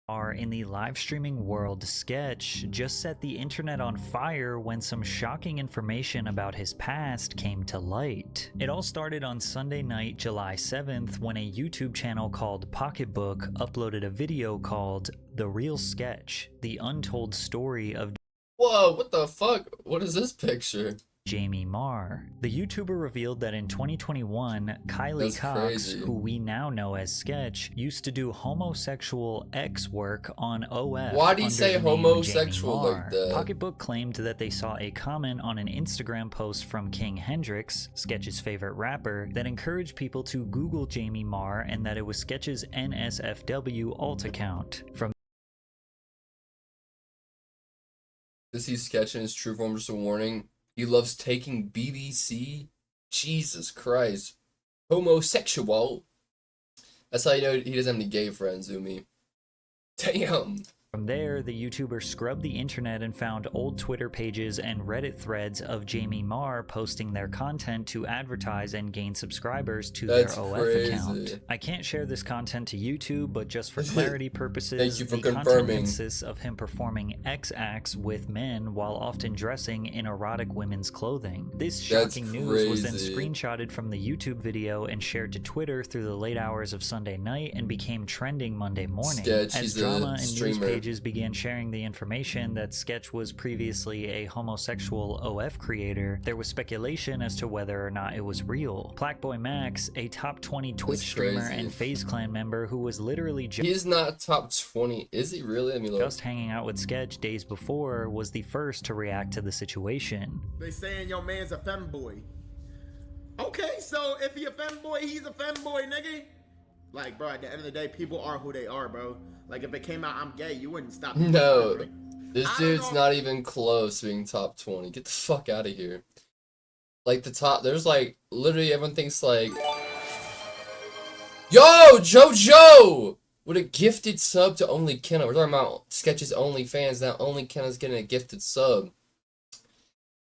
Are in the live streaming world, Sketch just set the internet on fire when some shocking information about his past came to light. It all started on Sunday night, July 7th, when a YouTube channel called Pocketbook uploaded a video called The Real Sketch, the untold story of Whoa, what the fuck? What is this picture? Jamie Marr. The YouTuber revealed that in 2021, Kylie Cox, who we now know as Sketch, used to do homosexual X work on OF. Why do you say homosexual like that? Pocketbook claimed that they saw a comment on an Instagram post from King Hendrix, Sketch's favorite rapper, that encouraged people to Google Jamie Marr and that it was Sketch's NSFW alt account. From This he's sketching his true form, just a warning. He loves taking BBC. Jesus Christ. Homosexual. That's how you know he doesn't have any gay friends, Umi. Damn. From there, the YouTuber scrubbed the internet and found old Twitter pages and Reddit threads of Jamie Marr posting their content to advertise and gain subscribers to their OF account. I can't share this content to YouTube, but just for clarity purposes, Thank you for the confirming. content consists of him performing X acts with men while often dressing in erotic women's clothing. This shocking news was then screenshotted from the YouTube video and shared to Twitter through the late hours of Sunday night and became trending Monday morning. Sketch, as drama and news pages began sharing the information that Sketch was previously a homosexual OF creator, there was speculation as to whether or not it was real. Blackboy Max, a top 20 Twitch streamer and FaZe Clan member who was literally he's not top 20, is he really? I mean, just hanging out with Sketch days before, was the first to react to the situation. They saying your man's a femboy. Okay, so if he a femboy, he's a femboy, nigga. Like, bro, at the end of the day, people are who they are, bro. Like, if it came out I'm gay, you wouldn't stop me. No, this dude's not even close to being top 20. Get the fuck out of here. Like, the top, there's like, literally everyone thinks like, yo, JoJo! With a gifted sub to Only Kenna. We're talking about Sketch's OnlyFans, now Only Kenna's getting a gifted sub.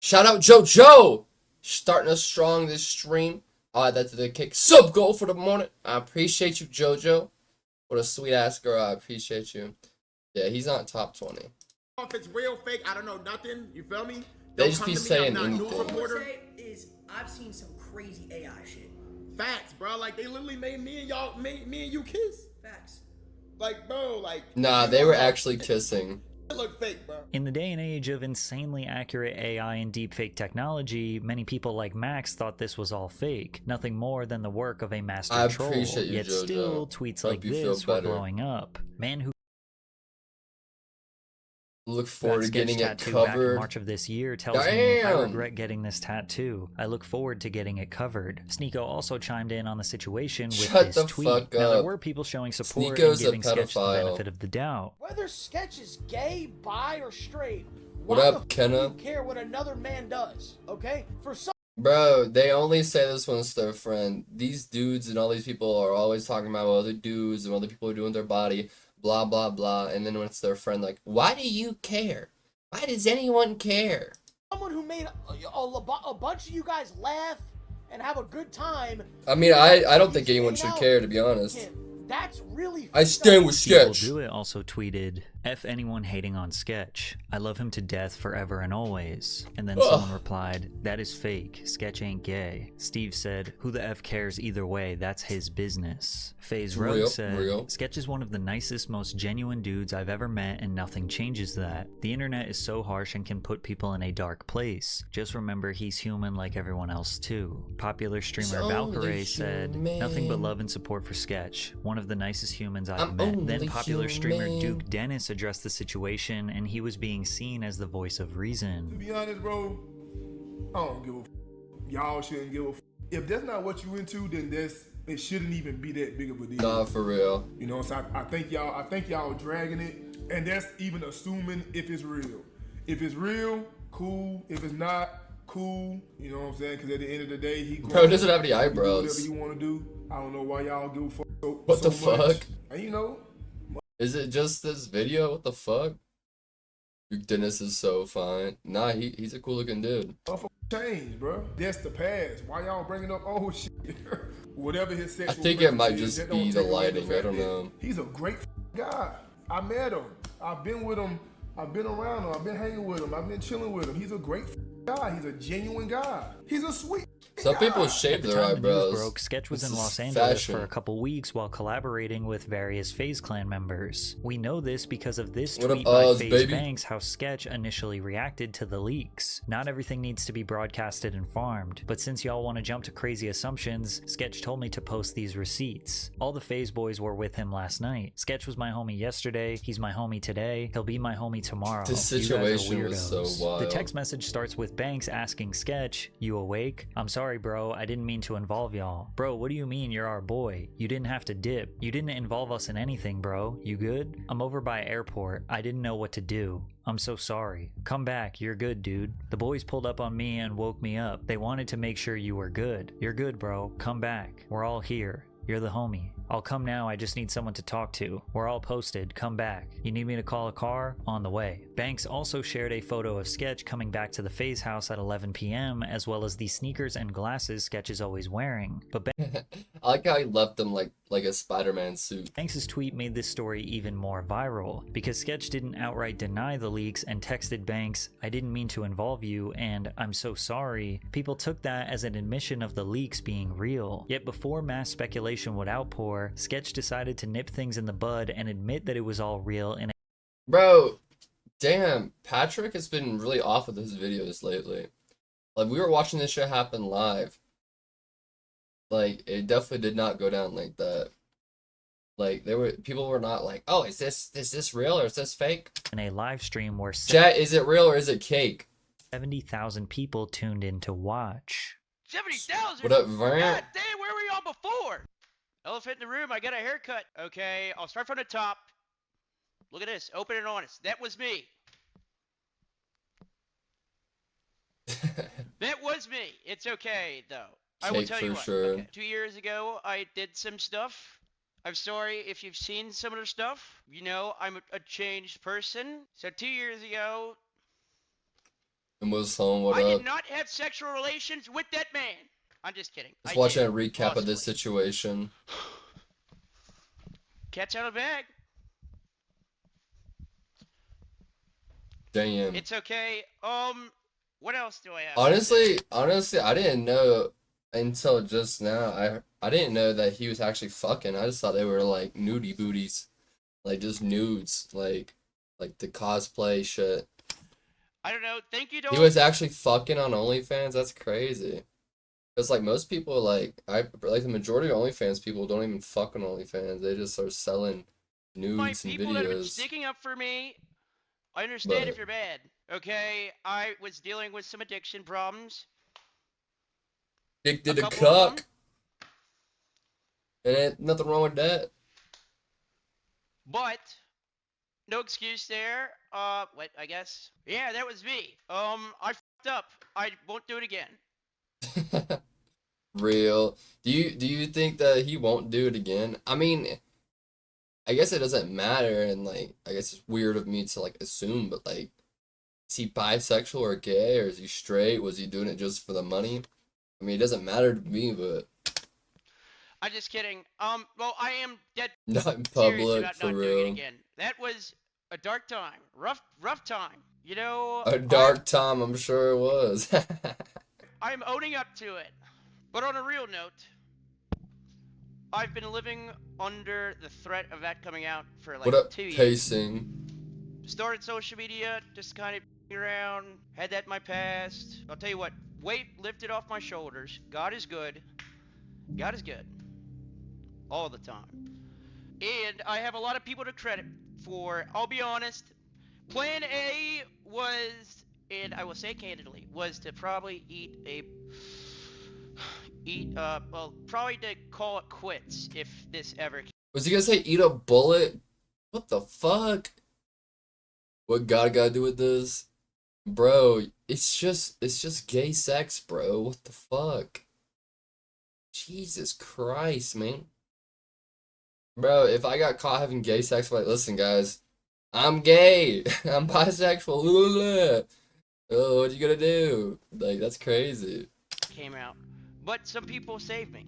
Shout out JoJo! Starting us strong this stream. That's the kick sub goal for the morning. I appreciate you, JoJo. What a sweet ass girl. I appreciate you. Yeah, he's not top 20. If it's real, fake, I don't know nothing. You feel me? They just be saying anything. I've seen some crazy AI shit. Facts, bro. Like, they literally made me and you kiss. Facts. Like, bro, like. Nah, they were actually kissing. It looked fake, bro. In the day and age of insanely accurate AI and deepfake technology, many people like Max thought this was all fake, nothing more than the work of a master troll. Appreciate you, Yet JoJo. still, tweets like this were blowing up. Man who look forward to getting it back in covered. March of this year tells me I regret getting this tattoo. I look forward to getting it covered. Sneeko also chimed in on the situation with his tweet. Now there were people showing support and giving Sketch the benefit of the doubt. Whether Sketch is gay, bi, or straight, what up, Kenna? Do you care what another man does? Okay, for some. Bro, they only say this when it's their friend. These dudes and all these people are always talking about what other dudes and what other people are doing with their body. Blah, blah, blah. And then when it's their friend, like, why do you care? Why does anyone care? Someone who made a bunch of you guys laugh and have a good time. I mean, I don't think anyone should care, to be honest. That's really. I stand with Sketch. People Do It also tweeted, F anyone hating on Sketch. I love him to death forever and always. And then someone replied, that is fake. Sketch ain't gay. Steve said, who the F cares either way? That's his business. FaZe Rogue said, Sketch is one of the nicest, most genuine dudes I've ever met and nothing changes that. The internet is so harsh and can put people in a dark place. Just remember he's human like everyone else too. Popular streamer Valkyrie said, nothing but love and support for Sketch. One of the nicest humans I've met. Then popular streamer Duke Dennis addressed the situation and he was being seen as the voice of reason. To be honest, bro, I don't give a f. Y'all shouldn't give a f. If that's not what you into, then it shouldn't even be that big of a deal. Nah, for real. You know, so I think y'all dragging it, and that's even assuming if it's real. If it's real, cool. If it's not, cool. You know what I'm saying? Because at the end of the day, he doesn't have any eyebrows. Whatever you want to do. I don't know why y'all give a fuck. What the fuck? And you know. Is it just this video? What the fuck? Dennis is so fine. Nah, he's a cool looking dude. Change, bro. That's the past. Why y'all bringing up old shit? whatever his sexual think it might preference is, just that don't be the take away lighting, I fact don't that know. He's a great guy. I met him. I've been with him. I've been around him. I've been hanging with him. I've been chilling with him. He's a great guy. He's a genuine guy. He's a sweet Some guy. people At shave the their time the news eyebrows. broke, Sketch was This in is Los Angeles fashion. for a couple weeks while collaborating with various FaZe Clan members. We know this because of this What up, tweet by Oz, FaZe baby? Banks how Sketch initially reacted to the leaks. Not everything needs to be broadcasted and farmed, but since y'all want to jump to crazy assumptions, Sketch told me to post these receipts. All the FaZe boys were with him last night. Sketch was my homie yesterday, he's my homie today, he'll be my homie tomorrow. This You guys are situation was so weirdos. wild. The text message starts with Banks asking Sketch, "You awake? I'm sorry, bro. I didn't mean to involve y'all." Bro, what do you mean you're our boy? You didn't have to dip. You didn't involve us in anything, bro. You good? I'm over by airport. I didn't know what to do. I'm so sorry. Come back. You're good, dude. The boys pulled up on me and woke me up. They wanted to make sure you were good. You're good, bro. Come back. We're all here. You're the homie. I'll come now, I just need someone to talk to. We're all posted, come back. You need me to call a car? On the way. Banks also shared a photo of Sketch coming back to the FaZe house at 11 p.m. as well as the sneakers and glasses Sketch is always wearing. But I like how he left them like a Spider-Man suit. Banks' tweet made this story even more viral because Sketch didn't outright deny the leaks and texted Banks, "I didn't mean to involve you," and "I'm so sorry." People took that as an admission of the leaks being real. Yet before mass speculation would outpour, Sketch decided to nip things in the bud and admit that it was all real in a Bro, damn, Patrick has been really off of his videos lately. Like, we were watching this shit happen live. Like, it definitely did not go down like that. Like, people were not like, "Oh, is this real or is this fake?" live stream where Chat, is it real or is it cake? 70,000 people tuned in to watch. 70,000? What up, Vern? God damn, where were y'all before? Elephant in the room, I got a haircut. Okay, I'll start from the top. Look at this, open and honest. That was me. That was me. It's okay, though. I will Cake tell you for what. sure. Okay, 2 years ago, I did some stuff. I'm sorry if you've seen some of the stuff. You know, I'm a changed person. So 2 years ago, And was home, what I up? did not have sexual relations with that man. I'm just kidding. Just I watching did, a recap of this possibly. situation. Cat's out of the bag. Damn. It's okay. What else do I have? Honestly, I didn't know until just now. I didn't know that he was actually fucking. I just thought they were like nudie booties, like just nudes, like the cosplay shit. I don't know. Thank you, He dog. was actually fucking on OnlyFans. That's crazy. Cause like most people, like the majority of OnlyFans people don't even fuck on OnlyFans. They just are selling My nudes and people that have been videos. sticking up for me. I understand if But- you're bad. Okay, I was dealing with some addiction problems. Dick did A a couple of cuck, them. and ain't nothing wrong with that. But no excuse there. What? I guess. Yeah, that was me. I fucked up. I won't do it again. Real. Do you think that he won't do it again? I mean, I guess it doesn't matter, and like I guess it's weird of me to like assume, but like, is he bisexual or gay or is he straight? Was he doing it just for the money? I mean, it doesn't matter to me, but I'm just kidding. Well, I am dead not in serious public about for not doing it real. again. That was a dark time. Rough time. You know. A dark time, I'm sure it was. I'm owning up to it. But on a real note, I've been living under the threat of that coming out for like What up, 2 years. pacing? Started social media, just kind of around, had that in my past. I'll tell you what, weight lifted off my shoulders. God is good. God is good. All the time. And I have a lot of people to credit for, I'll be honest, plan A was, and I will say candidly, was to probably probably to call it quits if this ever came. Was he gonna say eat a bullet? What the fuck? What God gotta do with this? Bro, it's just gay sex, bro. What the fuck? Jesus Christ, man. Bro, if I got caught having gay sex, I'm like, listen, guys, I'm gay. I'm bisexual. Oh, what you gonna do? Like, that's crazy. Came out. But some people saved me.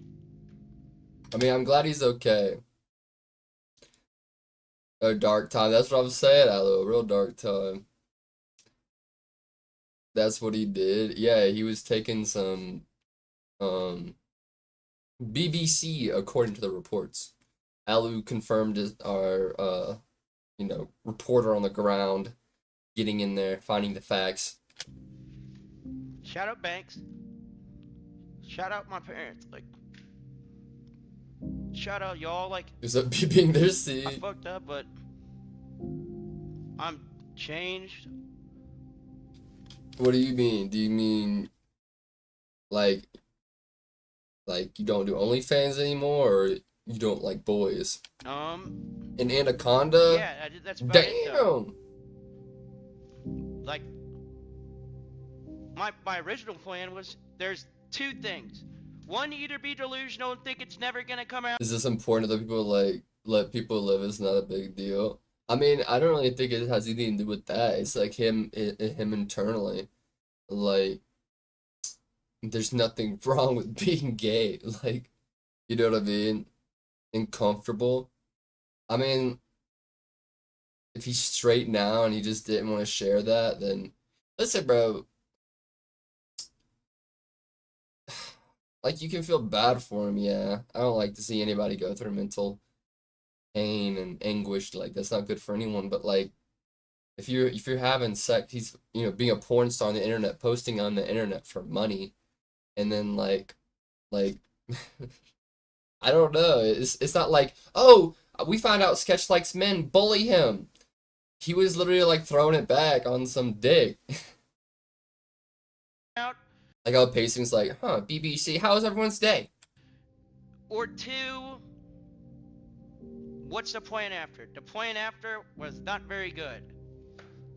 I mean, I'm glad he's okay. A dark time. That's what I'm saying, Aloe. A real dark time. That's what he did. Yeah, he was taking some BBC, according to the reports. Alu confirmed as our reporter on the ground, getting in there, finding the facts. Shout out Banks. Shout out my parents. Like, shout out y'all. Like, Is that being their I seat? fucked up, but I'm changed. What do you mean? Do you mean like you don't do OnlyFans anymore, or you don't like boys? In Anaconda? Yeah, that's about it though. Damn! Like, my original plan was there's two things. One, either be delusional and think it's never gonna come out. Is this important that people like let people live? It's not a big deal. I mean, I don't really think it has anything to do with that. It's like him internally. Like, there's nothing wrong with being gay. Like, you know what I mean? And comfortable. I mean, if he's straight now and he just didn't want to share that, then listen, bro. Like, you can feel bad for him, yeah. I don't like to see anybody go through mental pain and anguish. Like, that's not good for anyone. But like, if you're having sex, he's being a porn star on the internet, posting on the internet for money, and then like I don't know. It's not like, oh, we find out Sketch likes men, bully him. He was literally like throwing it back on some dick. Like how Pacing's like, huh, BBC, how was everyone's day? Or two, what's the plan after? The plan after was not very good.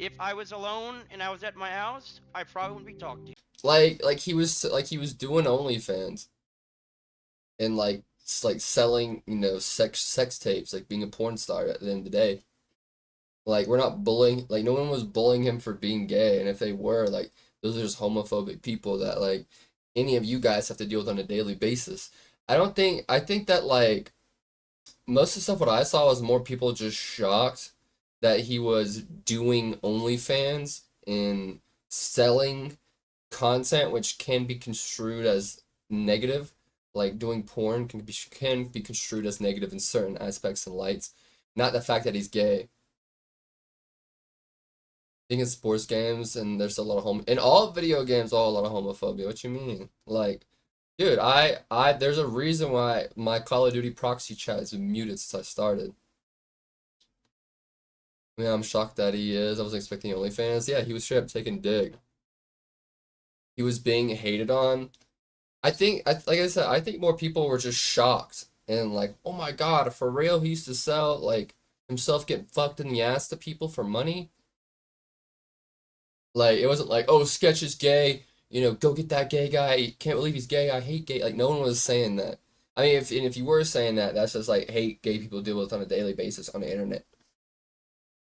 If I was alone and I was at my house, I probably wouldn't be talking to you. Like he was doing OnlyFans and like selling sex tapes, like being a porn star at the end of the day. Like, we're not bullying, like no one was bullying him for being gay, and if they were, like, those are just homophobic people that like any of you guys have to deal with on a daily basis. I think that like most of the stuff what I saw was more people just shocked that he was doing OnlyFans and selling content which can be construed as negative. Like, doing porn can be construed as negative in certain aspects and lights. Not the fact that he's gay. I think in sports games and there's a lot of in all video games, all a lot of homophobia. What you mean? Like, dude, I there's a reason why my Call of Duty proxy chat has been muted since I started. I mean, I'm shocked that he is. I was expecting OnlyFans. Yeah, he was straight up taking dig. He was being hated on. Like I said, I think more people were just shocked and like, oh my God, for real, he used to sell like himself getting fucked in the ass to people for money. Like, it wasn't like, oh, Sketch is gay, go get that gay guy. Can't believe he's gay. I hate gay. Like, no one was saying that. I mean, if you were saying that, that's just like hate gay people deal with on a daily basis on the internet.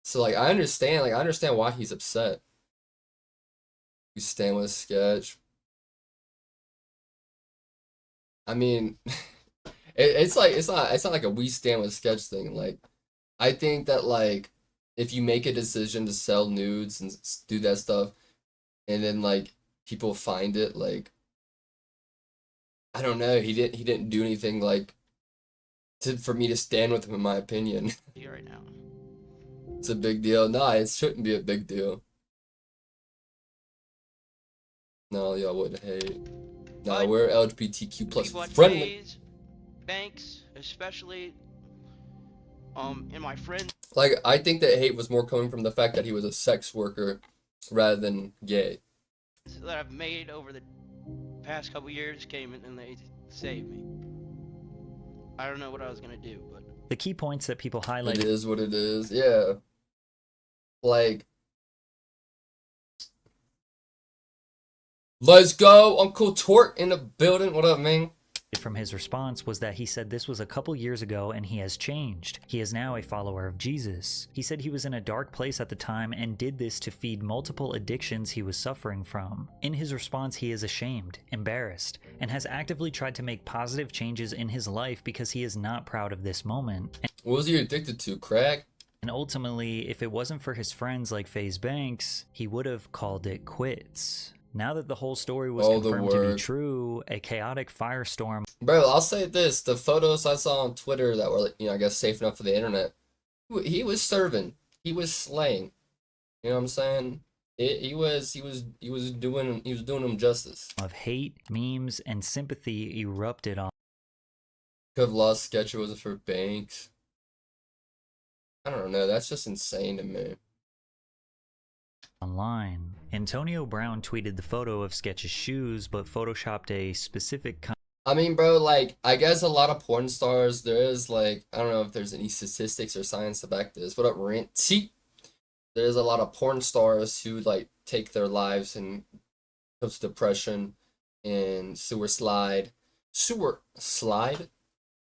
So like, I understand why he's upset. You stand with Sketch. I mean, it's not like a we stand with Sketch thing. Like, I think that like if you make a decision to sell nudes and do that stuff, and then like people find it, like, I don't know, he didn't do anything like for me to stand with him, in my opinion. Here right now. It's a big deal. Nah, it shouldn't be a big deal. No, y'all wouldn't hate. No, But we're LGBTQ plus people at friendly. Jay's, Banks, especially, and my friends Like, I think that hate was more coming from the fact that he was a sex worker rather than gay. that I've made over the past couple years came in and they saved me. I don't know what I was gonna do, but The key points that people It highlight is what it is. Yeah. Like, let's go, Uncle Tort in the building. What up, man? from his response was that he said this was a couple years ago and he has changed. He is now a follower of Jesus. He said he was in a dark place at the time and did this to feed multiple addictions he was suffering from. In his response, he is ashamed, embarrassed, and has actively tried to make positive changes in his life because he is not proud of this moment. What was he addicted to? Crack? And ultimately, if it wasn't for his friends like FaZe Banks, he would have called it quits. Now that the whole story was confirmed to be true, a chaotic firestorm. Bro, I'll say this. The photos I saw on Twitter that were, I guess safe enough for the internet, he was serving. He was slaying. You know what I'm saying? He was doing him justice. Of hate, memes, and sympathy erupted on. Could have lost Sketch if it wasn't for Banks. I don't know. That's just insane to me. Online. Antonio Brown tweeted the photo of Sketch's shoes, but photoshopped a specific kind. I mean, bro, like, I guess a lot of porn stars, there is, like, I don't know if there's any statistics or science to back this. What up, Ranty? There's a lot of porn stars who, like, take their lives and go to depression and sewer slide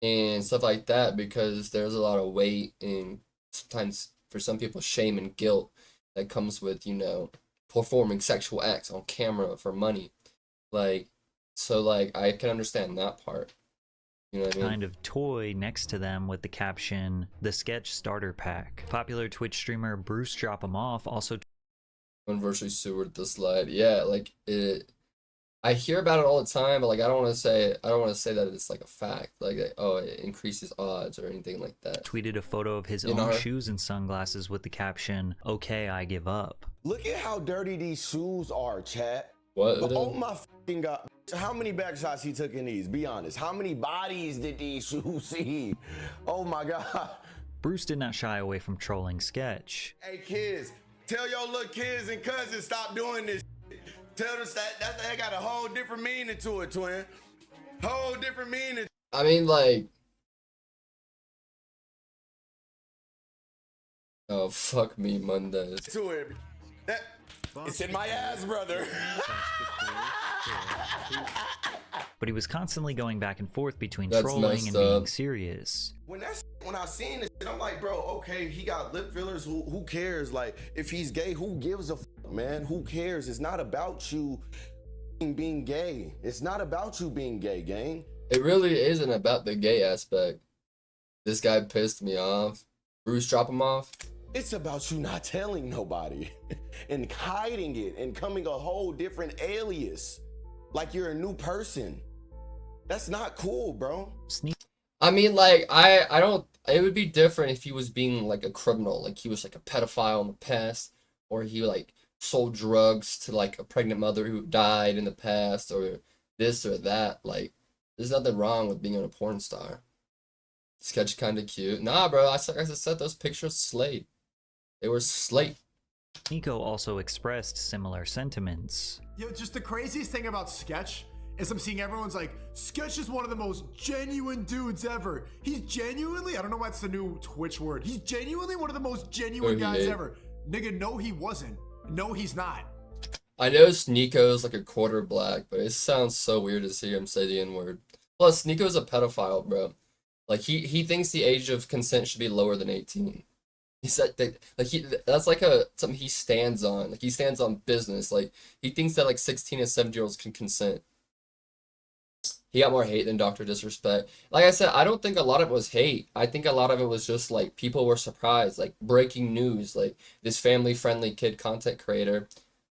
and stuff like that because there's a lot of weight and sometimes for some people shame and guilt that comes with, performing sexual acts on camera for money. Like, so, like, I can understand that part. You know what I mean? Kind of toy next to them with the caption, "The Sketch Starter Pack." Popular Twitch streamer Bruce Drop 'Em Off also Conversely sewered the slide. Yeah, like, I hear about it all the time, but, like, I don't want to say that it's, like, a fact. Like, oh, it increases odds or anything like that. tweeted a photo of his own shoes and sunglasses with the caption, "Okay, I give up." Look at how dirty these shoes are, chat. What? Oh my fucking God. How many back shots he took in these? Be honest. How many bodies did these shoes see? Oh my God. Bruce did not shy away from trolling Sketch. Hey kids, tell your little kids and cousins stop doing this. Tell them that got a whole different meaning to it, twin. Whole different meaning. I mean, like, oh, fuck me, Mondays. To it. It's in my ass, brother. But he was constantly going back and forth between That's trolling and being serious. When I seen this shit, I'm like, bro, okay, he got lip fillers. Who cares? Like, if he's gay, who gives a fuck, man? Who cares? It's not about you being gay. It's not about you being gay, gang. It really isn't about the gay aspect. This guy pissed me off. Bruce, drop him off. It's about you not telling nobody and hiding it and coming a whole different alias. Like you're a new person. That's not cool, bro. I mean, like, I don't, it would be different if he was being, like, a criminal. Like, he was, like, a pedophile in the past. Or he, like, sold drugs to, like, a pregnant mother who died in the past. Or this or that. Like, there's nothing wrong with being a porn star. Sketch kind of cute. Nah, bro, I said those pictures slayed. They were slate. Nico also expressed similar sentiments. Yo, just the craziest thing about Sketch is I'm seeing everyone's like, Sketch is one of the most genuine dudes ever. He's genuinely, I don't know why it's the new Twitch word. He's genuinely one of the most genuine guys ever. Nigga, no, he wasn't. No, he's not. I know Nico's like a quarter black, but it sounds so weird to see him say the N-word. Plus, Nico's a pedophile, bro. Like, he thinks the age of consent should be lower than 18. He said that, like, that's like something he stands on. Like, he stands on business. Like, he thinks that, like, 16 and 17-year-olds can consent. He got more hate than Dr. Disrespect. Like I said, I don't think a lot of it was hate. I think a lot of it was just, like, people were surprised. Like, breaking news. Like, this family-friendly kid content creator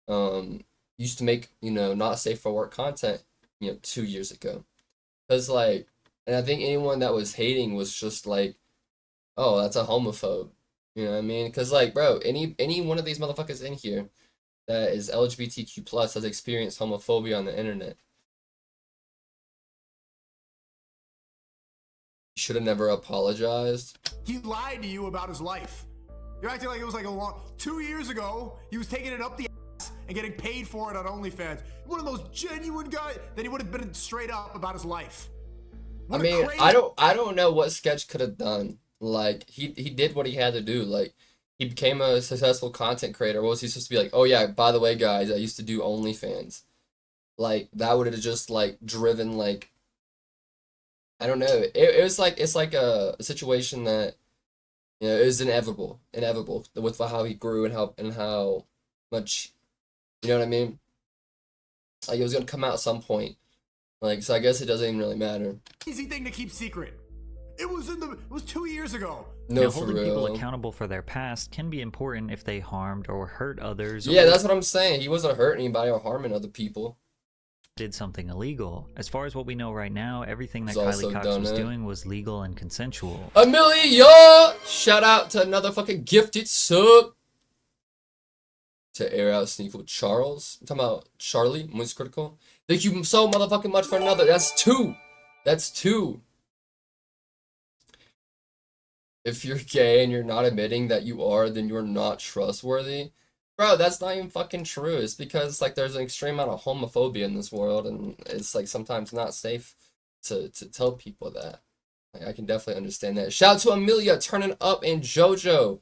used to make, not safe for work content, 2 years ago. Because, like, and I think anyone that was hating was just like, oh, that's a homophobe. You know what I mean? Because, like, bro, any one of these motherfuckers in here that is LGBTQ plus has experienced homophobia on the internet. You should have never apologized. He lied to you about his life. You're acting like it was like 2 years ago, he was taking it up the ass and getting paid for it on OnlyFans. One of those genuine guys that he would have been straight up about his life. I mean, I don't know what Sketch could have done. Like, he did what he had to do. Like, he became a successful content creator. What was he supposed to be like? Oh yeah, by the way, guys, I used to do OnlyFans. Like, that would have just, like, driven, like, I don't know. It was like it's like a situation that it was inevitable with how he grew and how much, you know what I mean? Like it was gonna come out at some point. Like so, I guess it doesn't even really matter. Easy thing to keep secret. It was 2 years ago. No, now, for holding people real. accountable for their past can be important if they harmed or hurt others. Yeah, or that's what I'm saying. He wasn't hurting anybody or harming other people. did something illegal. As far as what we know right now, everything that He's also Kylie Cox done was it. doing was legal and consensual. Amelia! Shout out to another fucking gifted sub. To air out Sneakle Charles. I'm talking about Charlie, Moist Critical. Thank you so motherfucking much for another. That's 2. That's 2. If you're gay and you're not admitting that you are, then you're not trustworthy. Bro, that's not even fucking true. It's because like there's an extreme amount of homophobia in this world, and it's like sometimes not safe to tell people that. Like, I can definitely understand that. Shout out to Amelia turning up and JoJo.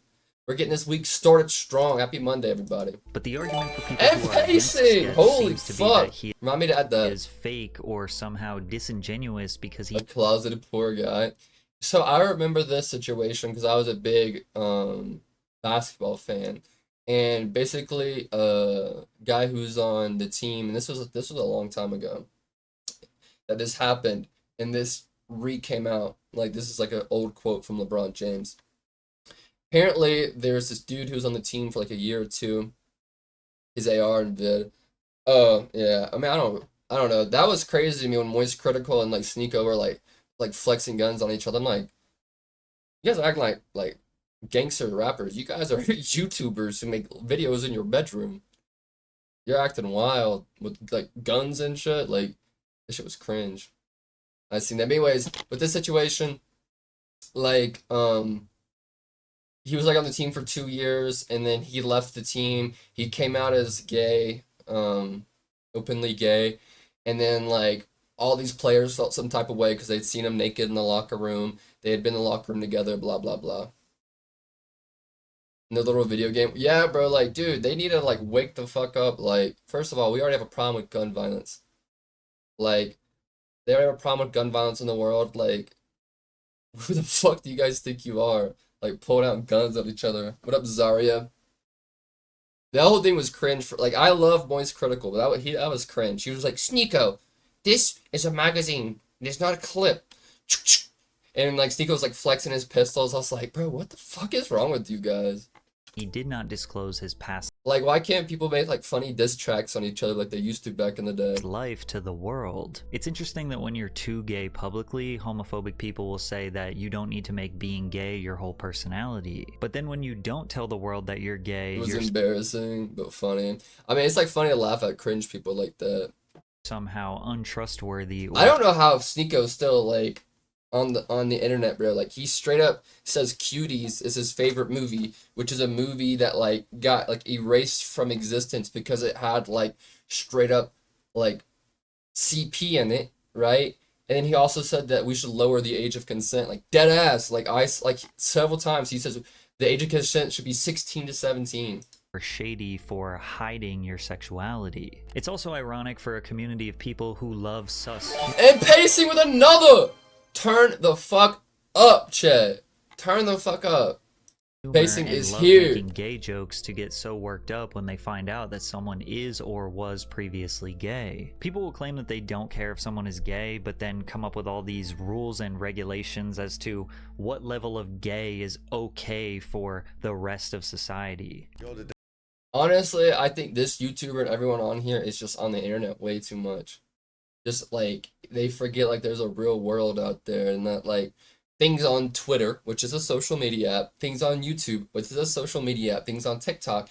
We're getting this week started strong. Happy Monday, everybody. But the argument for people And who are against pacing! Sketch Holy seems to be that fuck! he Remind me to add that. is fake or somehow disingenuous because he A closeted poor guy. So I remember this situation because I was a big basketball fan, and basically a guy who's on the team, and this was a long time ago that this happened, and this came out. Like this is like an old quote from LeBron James. Apparently, there's this dude who's on the team for like a year or two. His AR and vid. Oh yeah, I mean I don't know. That was crazy to me when Moist Critical and like Sneeko were like flexing guns on each other. I'm like, you guys are acting like gangster rappers. You guys are YouTubers who make videos in your bedroom. You're acting wild with like guns and shit. Like this shit was cringe. I seen that. But anyways, with this situation, like he was like on the team for 2 years and then he left the team. He came out as gay, openly gay, and then like all these players felt some type of way because they'd seen him naked in the locker room. They had been in the locker room together, blah, blah, blah. No little video game. Yeah, bro, like, dude, they need to, like, wake the fuck up. Like, first of all, we already have a problem with gun violence. Like, they already have a problem with gun violence in the world. Like, who the fuck do you guys think you are? Like, pulling out guns at each other. What up, Zarya? That whole thing was cringe. Like, I love Moist Critical, but that was cringe. He was like, Sneeko, this is a magazine. It's not a clip. And like Sneeko was like flexing his pistols. I was like, bro, what the fuck is wrong with you guys? He did not disclose his past Like, why can't people make like funny diss tracks on each other like they used to back in the day? life to the world. It's interesting that when you're too gay publicly, homophobic people will say that you don't need to make being gay your whole personality. But then when you don't tell the world that you're gay, It was you're embarrassing, but funny. I mean, it's like funny to laugh at cringe people like that. somehow untrustworthy. I don't know how Sneeko's still like on the internet, bro. Like he straight up says Cuties is his favorite movie, which is a movie that like got like erased from existence because it had like straight up like CP in it, right? And then he also said that we should lower the age of consent, like dead ass. Like several times he says the age of consent should be 16 to 17. Shady for hiding your sexuality. It's also ironic for a community of people who love sus And pacing with another. Turn the fuck up, Chad. Turn the fuck up. humor Pacing and is love here. making gay jokes to get so worked up when they find out that someone is or was previously gay. People will claim that they don't care if someone is gay, but then come up with all these rules and regulations as to what level of gay is okay for the rest of society. Honestly, I think this YouTuber and everyone on here is just on the internet way too much. Just like they forget like there's a real world out there and that like things on Twitter, which is a social media app, things on YouTube, which is a social media app, things on TikTok,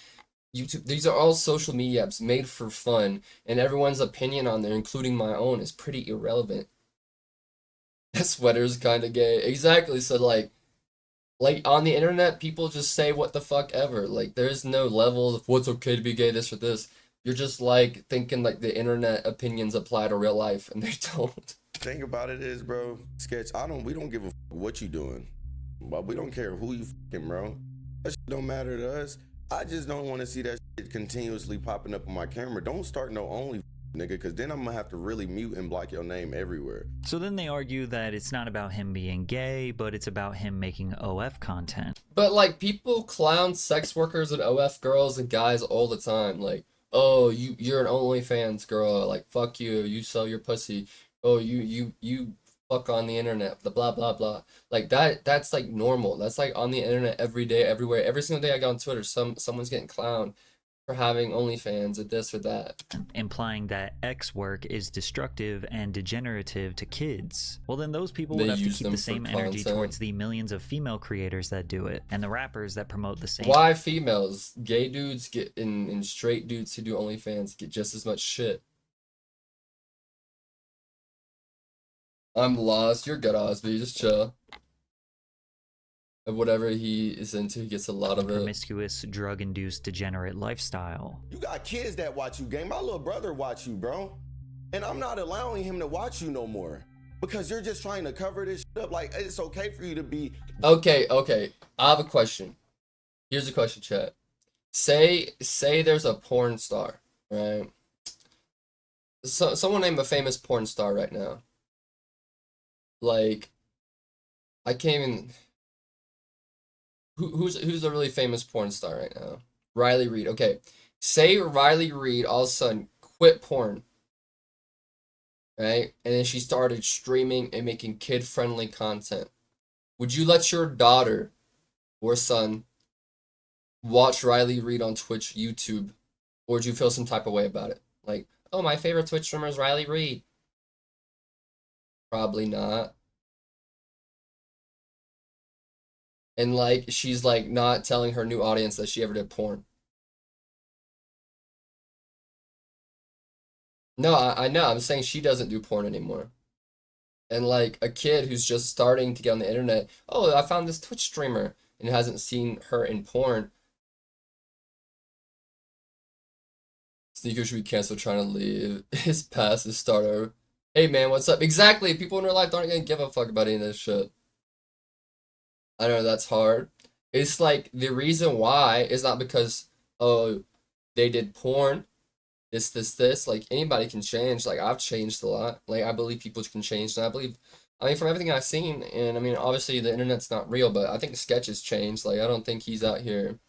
YouTube, these are all social media apps made for fun, and everyone's opinion on there, including my own, is pretty irrelevant. That sweater's kind of gay. Exactly, so like on the internet, people just say what the fuck ever. Like there's no levels of what's okay to be gay, this or this. You're just like thinking like the internet opinions apply to real life, and they don't. Thing about it is, bro, Sketch, we don't give a fuck what you doing. But we don't care who you fucking, bro. That shit don't matter to us. I just don't want to see that shit continuously popping up on my camera. Don't start no nigga, because then I'm gonna have to really mute and block your name everywhere. So then they argue that it's not about him being gay, but it's about him making OF content. But like people clown sex workers and OF girls and guys all the time. Like, oh, you're an OnlyFans girl. Like, fuck you. You sell your pussy. Oh, you fuck on the internet. The blah blah blah. Like that's like normal. That's like on the internet every day, everywhere. Every single day I go on Twitter, someone's getting clowned for having OnlyFans or this or that. Implying that X work is destructive and degenerative to kids. Well, then those people They would have to use keep them the for same energy content. towards the millions of female creators that do it, and the rappers that promote the same. Why females? Gay dudes get and straight dudes who do OnlyFans get just as much shit. I'm lost. You're good, Osby. Just chill. Whatever he is into, he gets a lot of it. Promiscuous, drug-induced, degenerate lifestyle. You got kids that watch you, gang. My little brother watch you, bro. And I'm not allowing him to watch you no more. Because you're just trying to cover this shit up. Like, it's okay for you to be... Okay. I have a question. Here's a question, chat. Say there's a porn star, right? So someone name a famous porn star right now. Like, I can't even... Who's a really famous porn star right now? Riley Reid. Okay. Say Riley Reid all of a sudden quit porn. Right? And then she started streaming and making kid-friendly content. Would you let your daughter or son watch Riley Reid on Twitch, YouTube? Or would you feel some type of way about it? Like, oh, my favorite Twitch streamer is Riley Reid. Probably not. And like she's like not telling her new audience that she ever did porn. No, I know. I'm saying she doesn't do porn anymore. And like a kid who's just starting to get on the internet, oh, I found this Twitch streamer and hasn't seen her in porn. Sneaker should be canceled trying to leave. His past is start over. Hey man, what's up? Exactly. People in real life aren't gonna give a fuck about any of this shit. I know that's hard. It's like the reason why is not because, oh, they did porn, this. Like anybody can change. Like I've changed a lot. Like I believe people can change, and I mean, from everything I've seen, and I mean, obviously the internet's not real, but I think Sketch has changed. Like I don't think he's out here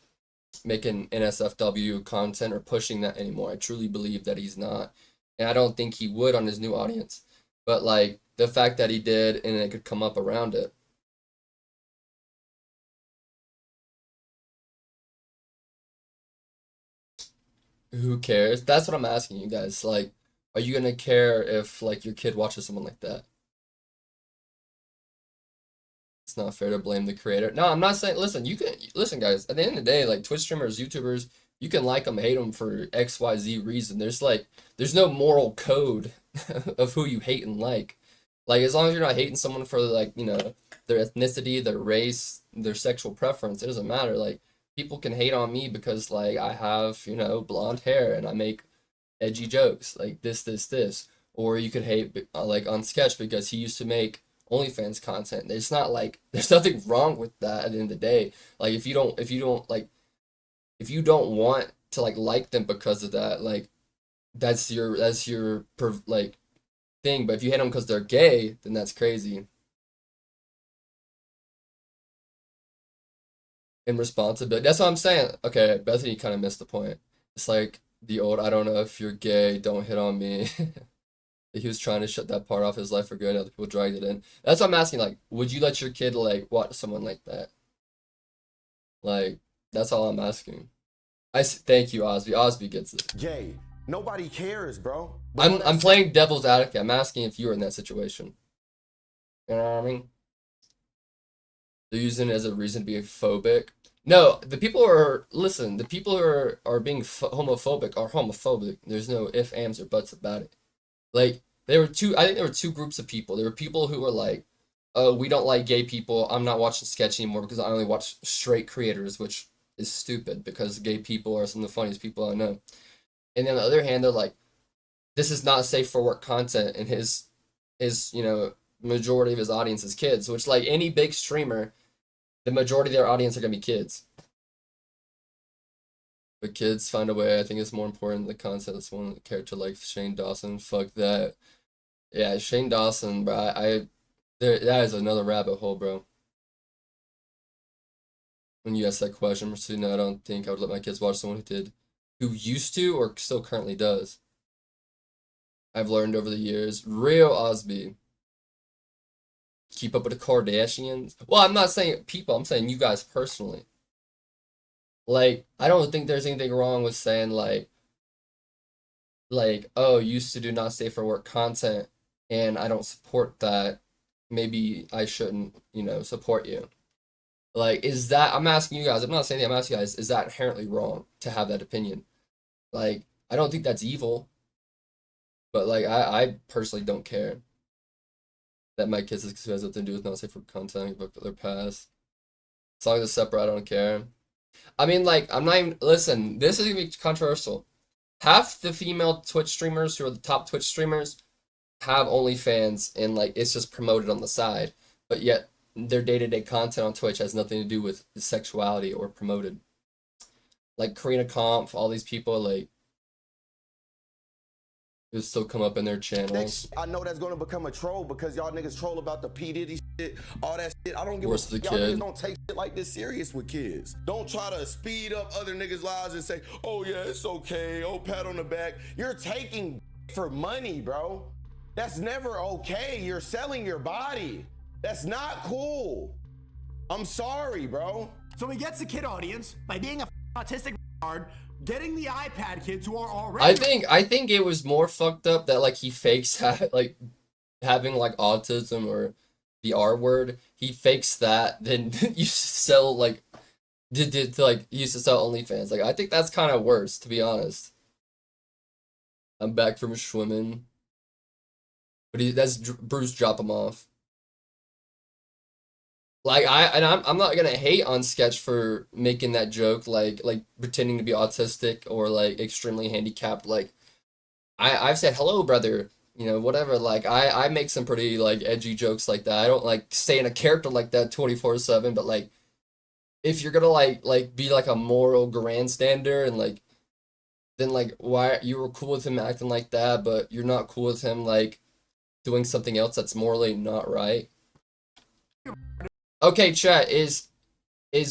making NSFW content or pushing that anymore. I truly believe that he's not, and I don't think he would on his new audience. But like the fact that he did, and it could come up around it. Who cares? That's what I'm asking you guys. Like, are you gonna care if like your kid watches someone like that? It's not fair to blame the creator. No, I'm not saying. Listen, listen, guys. At the end of the day, like Twitch streamers, YouTubers, you can like them, hate them for XYZ reason. There's no moral code of who you hate and like. Like as long as you're not hating someone for like their ethnicity, their race, their sexual preference, it doesn't matter. Like. People can hate on me because like I have, blonde hair and I make edgy jokes like this. Or you could hate like on Sketch because he used to make OnlyFans content. It's not like there's nothing wrong with that at the end of the day. Like if you don't want to like them because of that, like that's your like thing. But if you hate them because they're gay, then that's crazy. And responsibility. That's what I'm saying. Okay, Bethany kind of missed the point. It's like the old, I don't know if you're gay, don't hit on me. He was trying to shut that part off his life for good, and other people dragged it in. That's what I'm asking, like, would you let your kid, like, watch someone like that? Like, that's all I'm asking. Thank you, Osby. Osby gets it. Gay. Nobody cares, bro. I'm playing devil's advocate. I'm asking if you were in that situation. You know what I mean? They're using it as a reason to be phobic. No, the people who are being homophobic are homophobic. There's no ifs, ands, or buts about it. Like, I think there were two groups of people. There were people who were like, oh, we don't like gay people. I'm not watching Sketch anymore because I only watch straight creators, which is stupid because gay people are some of the funniest people I know. And then on the other hand, they're like, this is not safe for work content, and his majority of his audience is kids, which like any big streamer, the majority of their audience are gonna be kids. But kids find a way. I think it's more important the content than one character like Shane Dawson. Fuck that. Yeah, Shane Dawson, bro. That is another rabbit hole, bro. When you ask that question, Marcina, I don't think I would let my kids watch someone who used to or still currently does. I've learned over the years. Real Osby. Keep up with the Kardashians. Well, I'm not saying people. I'm saying you guys personally. Like, I don't think there's anything wrong with saying like, oh, used to do not safe for work content, and I don't support that. Maybe I shouldn't, support you. Like, is that, I'm asking you guys, I'm not saying that, I'm asking you guys, is that inherently wrong to have that opinion? Like, I don't think that's evil, but like, I personally don't care that my kids has nothing to do with not safe for content, but their past. As long as it's separate, I don't care. I mean, like, I'm not even, listen, this is gonna be controversial. Half the female Twitch streamers who are the top Twitch streamers have OnlyFans, and like, it's just promoted on the side, but yet their day-to-day content on Twitch has nothing to do with sexuality or promoted. Like Karina Kampf, all these people, like, it'll still come up in their channels. I know that's gonna become a troll because y'all niggas troll about the P. Diddy shit, all that shit. I don't give a Worse the y'all kid. niggas don't take shit like this serious with kids. Don't try to speed up other niggas' lives and say, oh yeah, it's okay, oh pat on the back. You're taking for money, bro. That's never okay. You're selling your body. That's not cool. I'm sorry, bro. So he gets the kid audience by being a autistic retard, getting the iPad kids who are already. I think it was more fucked up that like he fakes like having like autism or the R word. He fakes that, then used to sell like used to sell OnlyFans. Like I think that's kind of worse, to be honest. I'm back from swimming, but that's Bruce. Drop him off. Like I'm not gonna hate on Sketch for making that joke, like pretending to be autistic or like extremely handicapped. Like I've said hello, brother, whatever. Like I make some pretty like edgy jokes like that. I don't like stay in a character like that 24/7, but like if you're gonna like be like a moral grandstander and like then like why you were cool with him acting like that, but you're not cool with him like doing something else that's morally not right. Okay, chat, is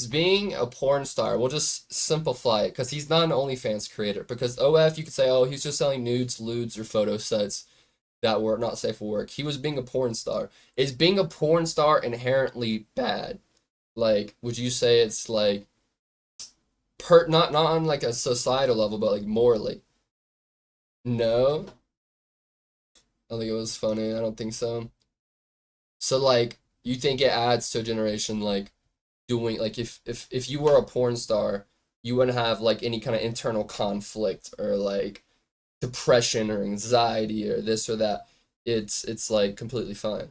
being a porn star, we'll just simplify it, because he's not an OnlyFans creator, because OF, you could say, oh, he's just selling nudes, lewds, or photo sets that were not safe for work. He was being a porn star. Is being a porn star inherently bad? Like, would you say it's like, not on like a societal level, but like morally? No? I don't think it was funny, I don't think so. So like, you think it adds to a generation like doing like if you were a porn star, you wouldn't have like any kind of internal conflict or like depression or anxiety or this or that. It's like completely fine.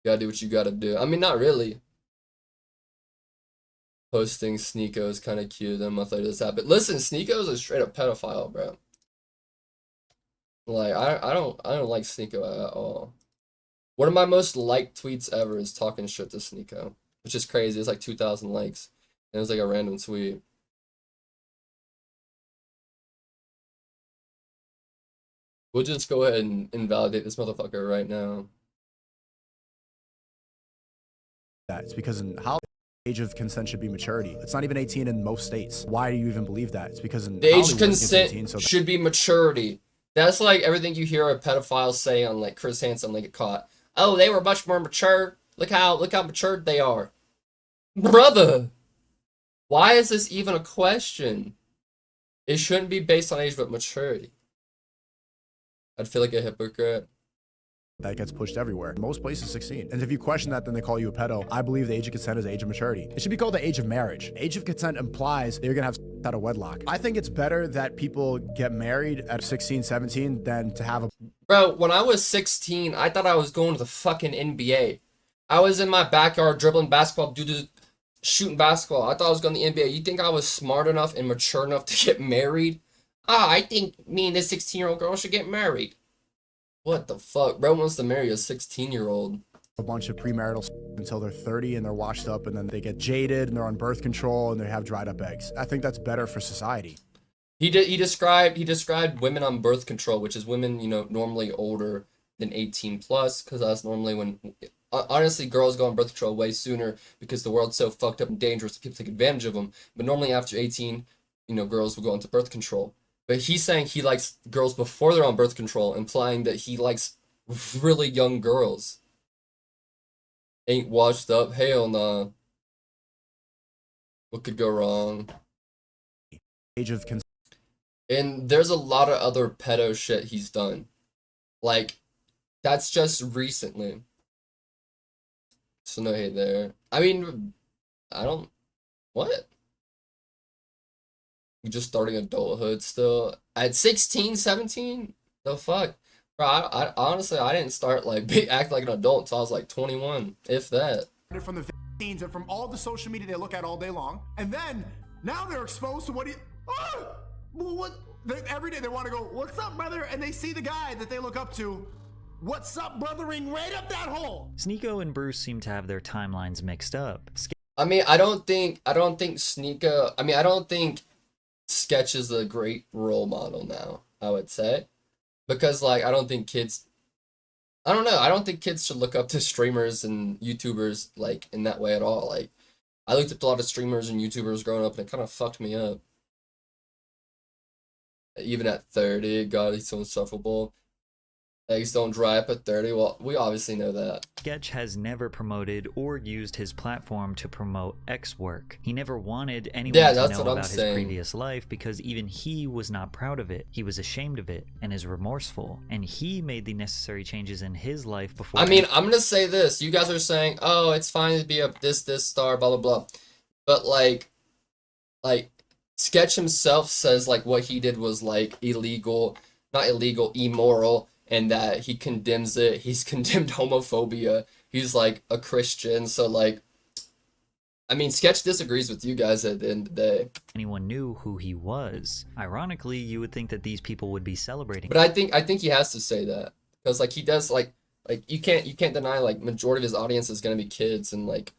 You gotta do what you gotta do. I mean, not really. Posting Sneeko is kind of cute. Then a month later this happened. Listen, Sneeko is a straight up pedophile, bro. Like I don't like Sneeko at all. One of my most liked tweets ever is talking shit to Sneeko, which is crazy. It's like 2,000 likes, and it was like a random tweet. We'll just go ahead and invalidate this motherfucker right now. It's because in how age of consent should be maturity. It's not even 18 in most states. Why do you even believe that? It's because in The age of Hollywood, it's 18, consent so should be maturity. That's like everything you hear a pedophile say on like Chris Hansen, like get caught. Oh, they were much more mature. Look how matured they are. Brother, why is this even a question? It shouldn't be based on age, but maturity. I'd feel like a hypocrite. that gets pushed everywhere. Most places 16. And if you question that, then they call you a pedo. I believe the age of consent is the age of maturity. It should be called the age of marriage. Age of consent implies that you're gonna have out of wedlock. I think it's better that people get married at 16, 17 than to have a... Bro, when I was 16, I thought I was going to the fucking NBA. I was in my backyard dribbling basketball, shooting basketball. I thought I was going to the NBA. You think I was smart enough and mature enough to get married? I think me and this 16-year-old girl should get married. What the fuck? Bro wants to marry a 16-year-old. a bunch of premarital until they're 30 and they're washed up, and then they get jaded and they're on birth control and they have dried up eggs. I think that's better for society. He described women on birth control, which is women, you know, normally older than 18 plus, because that's normally when, honestly, girls go on birth control way sooner because the world's so fucked up and dangerous that people take advantage of them. But normally after 18, you know, girls will go into birth control. But he's saying he likes girls before they're on birth control, implying that he likes really young girls. Ain't washed up, hell nah. What could go wrong? Age of And there's a lot of other pedo shit he's done. Like, that's just recently. So no hate there. I mean, what? You just starting adulthood still? At 16, 17? The fuck? Bro, I honestly, I didn't start, like, act like an adult until I was, like, 21, if that. from the vaccines and from all the social media they look at all day long, and then now they're exposed to every day they want to go, what's up, brother? And they see the guy that they look up to, what's up, brothering, right up that hole. Sneeko and Bruce seem to have their timelines mixed up. I mean, I don't think Sneeko, I mean, I don't think Sketch is a great role model now, I would say. Because, like, I don't think kids should look up to streamers and YouTubers, like, in that way at all. Like, I looked up to a lot of streamers and YouTubers growing up, and it kind of fucked me up. Even at 30, God, he's so insufferable. Eggs don't dry up at 30. Well, we obviously know that. Sketch has never promoted or used his platform to promote X work. He never wanted anyone to know about his previous life because even he was not proud of it. He was ashamed of it and is remorseful. And he made the necessary changes in his life before. I mean, I'm gonna say this. You guys are saying, oh, it's fine to be a this star, blah, blah, blah. But, like, Sketch himself says, like, what he did was, like, illegal, not illegal, immoral, and that he condemns it. He's condemned homophobia. He's, like, a Christian, so, like, I mean, Sketch disagrees with you guys at the end of the day. Anyone knew who he was. Ironically, you would think that these people would be celebrating. But I think he has to say that, because, like, he does, like you can't deny, like, majority of his audience is gonna be kids, and, like,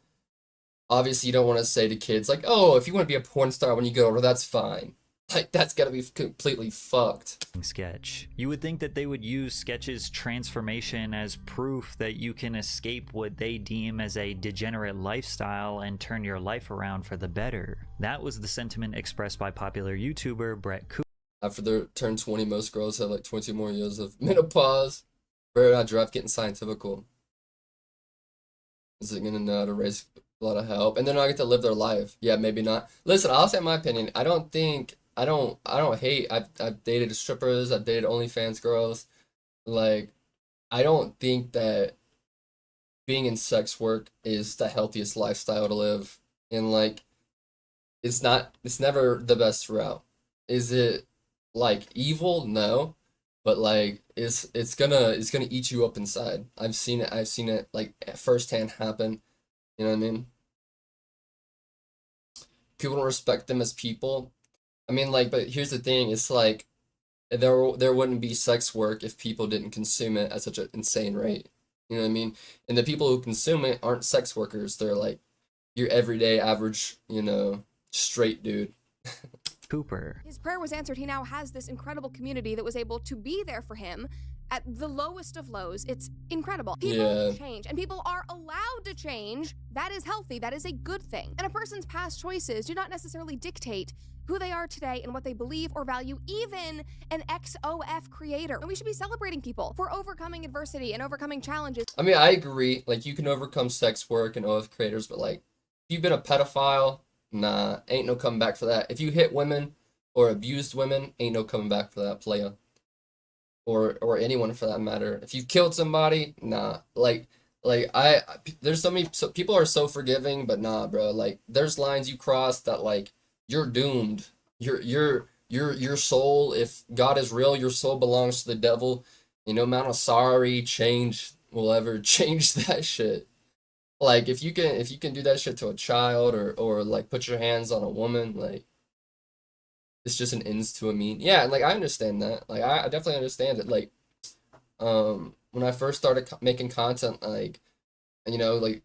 obviously you don't want to say to kids, like, oh, if you want to be a porn star when you get older, that's fine. Like, that's gotta be completely fucked. Sketch. You would think that they would use Sketch's transformation as proof that you can escape what they deem as a degenerate lifestyle and turn your life around for the better. That was the sentiment expressed by popular YouTuber Brett Cooper. After they turn 20, most girls have like 22 more years of menopause. Better not draft getting scientifical. Is it gonna know how to raise a lot of help? And they're not get to live their life. Yeah, maybe not. Listen, I'll say my opinion. I don't hate. I've dated strippers. I've dated OnlyFans girls. Like, I don't think that being in sex work is the healthiest lifestyle to live. And, like, it's never the best route. Is it, like, evil? No. But, like, it's gonna eat you up inside. I've seen it like firsthand happen. You know what I mean? People don't respect them as people. I mean, like, but here's the thing, it's like, there wouldn't be sex work if people didn't consume it at such an insane rate. You know what I mean? And the people who consume it aren't sex workers. They're, like, your everyday average, you know, straight dude. Cooper. His prayer was answered. He now has this incredible community that was able to be there for him at the lowest of lows. It's incredible. People change, and people are allowed to change. That is healthy. That is a good thing. And a person's past choices do not necessarily dictate who they are today and what they believe or value, even an XOF creator. And we should be celebrating people for overcoming adversity and overcoming challenges. I mean, I agree. Like, you can overcome sex work and OF creators, but, like, if you've been a pedophile, nah, ain't no coming back for that. If you hit women or abused women, ain't no coming back for that, playa. Or anyone for that matter. If you killed somebody, nah. There's so people are so forgiving, but nah, bro. Like, there's lines you cross that, like, you're doomed. Your soul, if God is real, your soul belongs to the devil. No amount of sorry, change will ever change that shit. Like, if you can do that shit to a child or like put your hands on a woman, like, it's just an ends to a mean. Yeah, and, like, I understand that. Like, I definitely understand it. Like, when I first started making content, like, you know, like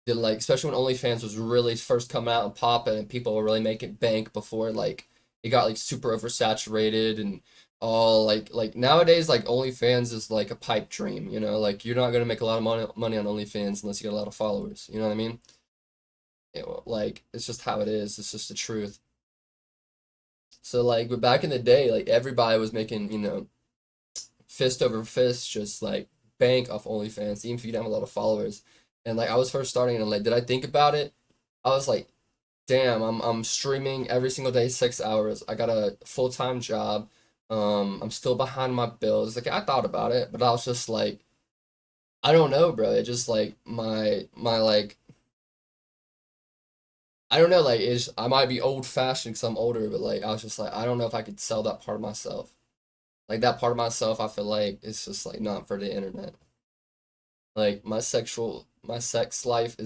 especially when OnlyFans was really first coming out and popping, and people were really making bank before like it got like super oversaturated and all like nowadays like OnlyFans is like a pipe dream, you know, like you're not gonna make a lot of money on OnlyFans unless you get a lot of followers, you know what I mean? Like it's just how it is. It's just the truth. So like, but back in the day, like everybody was making, you know, fist over fist, just like bank off OnlyFans, even if you didn't have a lot of followers. And like I was first starting, and like, did I think about it? I was like, damn, I'm streaming every single day, 6 hours. I got a full-time job. I'm still behind my bills. Like I thought about it, but I was just like, I don't know, bro. It just like my like I don't know, like it's I might be old fashioned because I'm older, but like I was just like I don't know if I could sell that part of myself. Like that part of myself, I feel like it's just like not for the internet. Like my sex life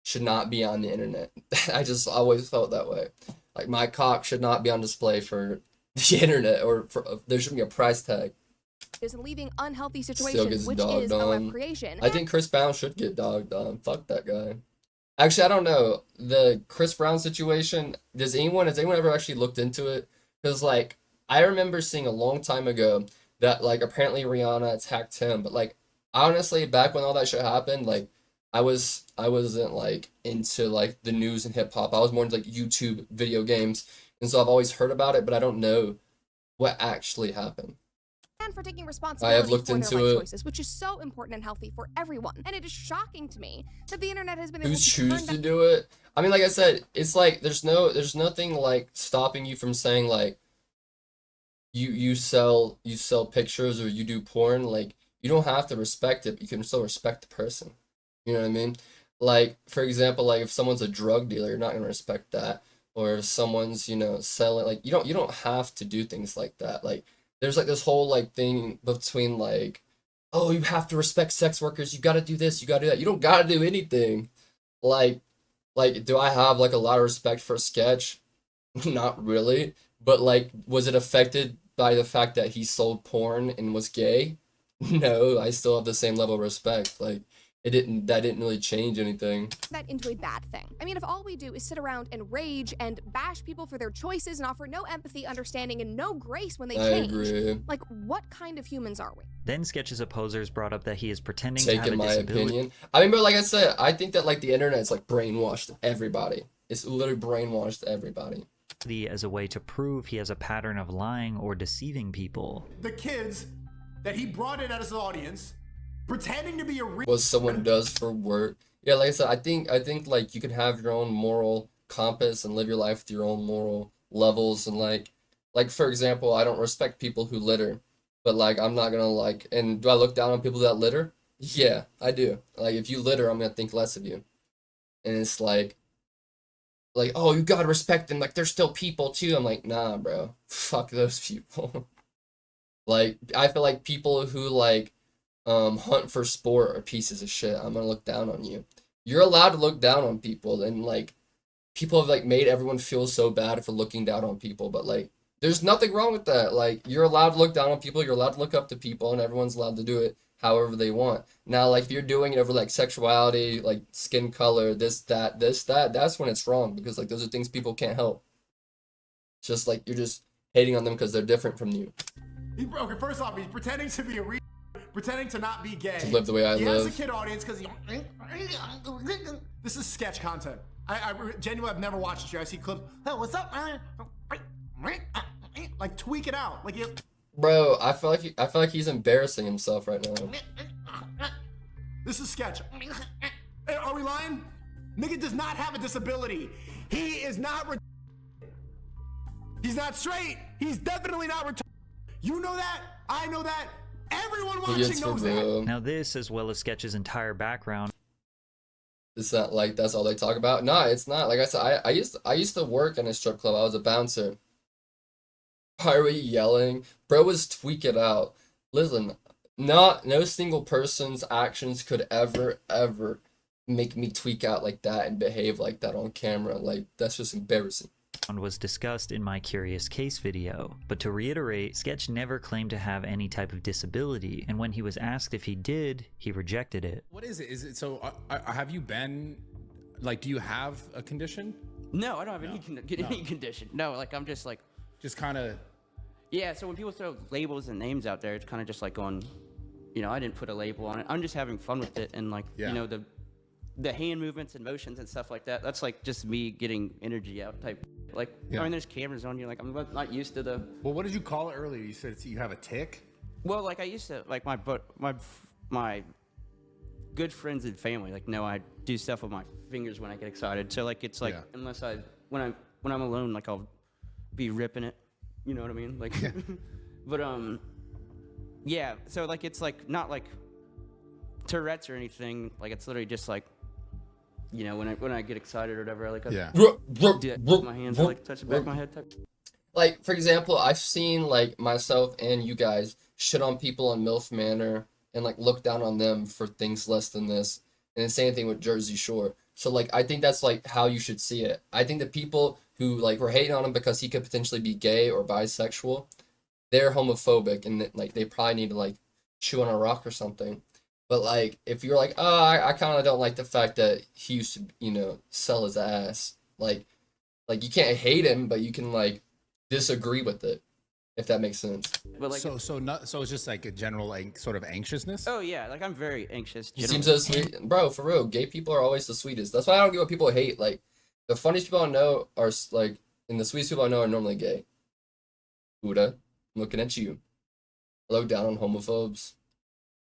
should not be on the internet. I just always felt that way. Like my cock should not be on display for the internet, or there should be a price tag. Is leaving unhealthy Still situations, gets which dogged is on. OF creation. I think Chris Brown should get dogged on. Fuck that guy. Actually, I don't know. The Chris Brown situation, has anyone ever actually looked into it? Because, like, I remember seeing a long time ago that, like, apparently Rihanna attacked him. But, like, honestly, back when all that shit happened, like, I wasn't, like, into, like, the news and hip-hop. I was more into, like, YouTube video games. And so I've always heard about it, but I don't know what actually happened. And for taking responsibility for their life choices, which is so important and healthy for everyone. And it is shocking to me that the internet has been able Who to choose to do it? I mean, like I said, it's like there's nothing like stopping you from saying like you sell pictures or you do porn. Like you don't have to respect it. You can still respect the person. You know what I mean? Like for example, like if someone's a drug dealer, you're not gonna respect that. Or if someone's, you know, selling, like you don't have to do things like that. Like there's like this whole like thing between like, oh, you have to respect sex workers, you gotta do this, you gotta do that. You don't gotta do anything. Like do I have like a lot of respect for Sketch? Not really. But like, was it affected by the fact that he sold porn and was gay? No, I still have the same level of respect. Like that didn't really change anything. That into a bad thing. I mean, if all we do is sit around and rage and bash people for their choices and offer no empathy, understanding, and no grace when they change, agree. Like, what kind of humans are we? Then Sketch's opposers brought up that he is pretending to have a my disability. Opinion. I mean, but like I said, I think that like the internet's like brainwashed everybody. It's literally brainwashed everybody. As a way to prove he has a pattern of lying or deceiving people. The kids that he brought in as his audience, pretending to be a what someone does for work. Yeah, like I said, I think like you can have your own moral compass and live your life with your own moral levels, and like for example, I don't respect people who litter, but like I'm not gonna like, and do I look down on people that litter? Yeah, I do. Like if you litter, I'm gonna think less of you. And it's like oh, you gotta respect them, like they're still people too. I'm like, nah, bro, fuck those people. Like I feel like people who like hunt for sport are pieces of shit. I'm gonna look down on you. You're allowed to look down on people, and like people have like made everyone feel so bad for looking down on people, but like there's nothing wrong with that. Like you're allowed to look down on people, you're allowed to look up to people, and everyone's allowed to do it however they want. Now like if you're doing it over like sexuality, like skin color, this that, that's when it's wrong, because like those are things people can't help. It's just like you're just hating on them because they're different from you. Okay, first off, he's pretending to be pretending to not be gay. To live the way I live. He has a kid audience because this is sketch content. I genuinely have never watched the show. I see clips. Oh, what's up, man? Like tweak it out. Like bro, I feel like he's embarrassing himself right now. This is sketch. Hey, are we lying? Nigga does not have a disability. He is not he's not straight. He's definitely not retarded. You know that. I know that. Everyone watching knows that. Now this, as well as Sketch's entire background. It's not like that's all they talk about. Nah, it's not. Like I said, I used to work in a strip club. I was a bouncer. Why were you yelling? Bro was tweaking out. Listen, no single person's actions could ever make me tweak out like that and behave like that on camera. Like that's just embarrassing. was discussed in my Curious Case video. But to reiterate, Sketch never claimed to have any type of disability, and when he was asked if he did, he rejected it. What is it? Is it so? Have you been like? Do you have a condition? No, I don't have any condition. No, like I'm just like, just kind of. Yeah. So when people throw labels and names out there, it's kind of just like going, you know, I didn't put a label on it. I'm just having fun with it, and like, you know, the hand movements and motions and stuff like that. That's like just me getting energy out type. Like, I mean, there's cameras on you. Like, I'm not used to the. Well, what did you call it earlier? You said you have a tick. Well, like I used to, like my good friends and family. Like, no, I do stuff with my fingers when I get excited. So like, it's like unless when I'm alone, like I'll be ripping it. You know what I mean? Like, but yeah. So like, it's like not like Tourette's or anything. Like, it's literally just like. You know, when I get excited or whatever, I like my hands, I like touch the back of my head. Like, for example, I've seen like myself and you guys shit on people on MILF Manor and like look down on them for things less than this, and the same thing with Jersey Shore. So like, I think that's like how you should see it. I think the people who like were hating on him because he could potentially be gay or bisexual, they're homophobic, and like they probably need to like chew on a rock or something. But, like, if you're like, oh, I kind of don't like the fact that he used to, you know, sell his ass. Like you can't hate him, but you can, like, disagree with it, if that makes sense. But like, so it's just, like, a general, like, sort of anxiousness? Oh, yeah. Like, I'm very anxious. You seem so sweet. Bro, for real, gay people are always the sweetest. That's why I don't get what people hate. Like, the funniest people I know are, like, and the sweetest people I know are normally gay. Buddha, I'm looking at you. I look down on homophobes.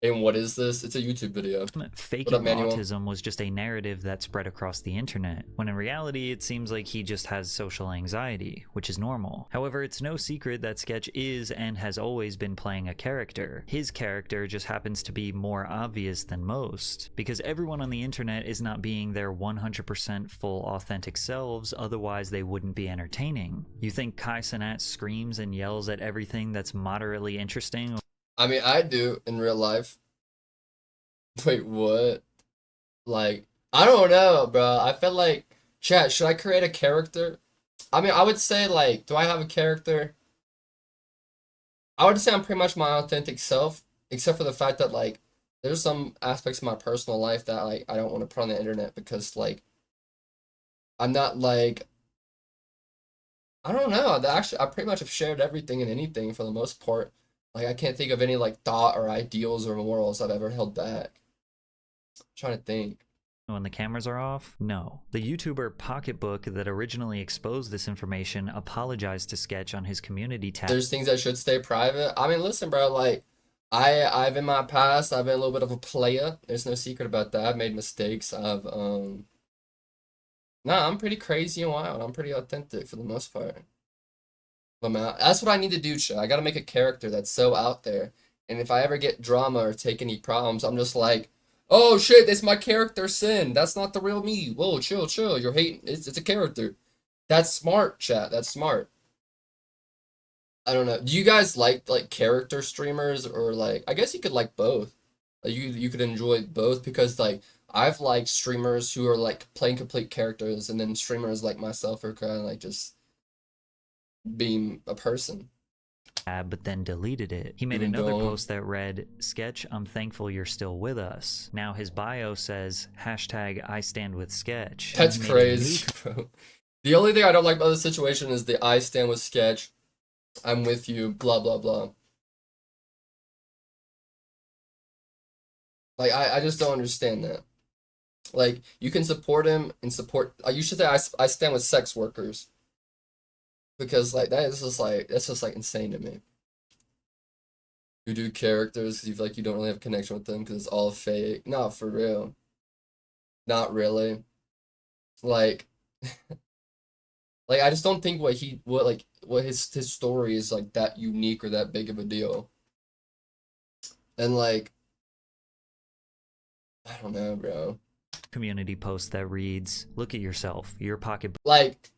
And what is this? It's a YouTube video. Faking autism was just a narrative that spread across the internet, when in reality it seems like he just has social anxiety, which is normal. However, it's no secret that Sketch is and has always been playing a character. His character just happens to be more obvious than most, because everyone on the internet is not being their 100% full authentic selves, otherwise they wouldn't be entertaining. You think Kai Cenat screams and yells at everything that's moderately interesting? I mean, I do in real life. Wait, what? Like, I don't know, bro. I feel like, chat, should I create a character? I mean, I would say, like, do I have a character? I would say I'm pretty much my authentic self, except for the fact that, like, there's some aspects of my personal life that, like, I don't want to put on the internet because, like, I'm not, like, I don't know. Actually, I pretty much have shared everything and anything for the most part. Like, I can't think of any, like, thought or ideals or morals I've ever held back. I'm trying to think. When the cameras are off? No. The YouTuber Pocketbook that originally exposed this information apologized to Sketch on his community tab. There's things that should stay private. I mean, listen, bro, like, I've in my past, I've been a little bit of a player. There's no secret about that. I've made mistakes. Nah, I'm pretty crazy and wild. I'm pretty authentic for the most part. That's what I need to do, chat. I gotta make a character that's so out there. And if I ever get drama or take any problems, I'm just like, oh shit, that's my character Sin. That's not the real me. Whoa, chill. You're hating. It's a character. That's smart, chat. That's smart. I don't know. Do you guys like character streamers, or like, I guess you could like both. Like you could enjoy both, because like I've liked streamers who are like playing complete characters, and then streamers like myself are kind of like just being a person. But then deleted it. He made another post that read, Sketch, I'm thankful you're still with us. Now his bio says, hashtag I stand with Sketch. That's crazy, bro. The only thing I don't like about the situation is the I stand with Sketch. I'm with you, blah, blah, blah. Like, I just don't understand that. Like, you can support him and support, you should say I stand with sex workers. Because, like, that's just like insane to me. You do characters because you feel like you don't really have a connection with them because it's all fake. No, for real. Not really. Like, like I just don't think what his story is like that unique or that big of a deal. And like, I don't know, bro. Community post that reads, look at yourself, your pocket. Like,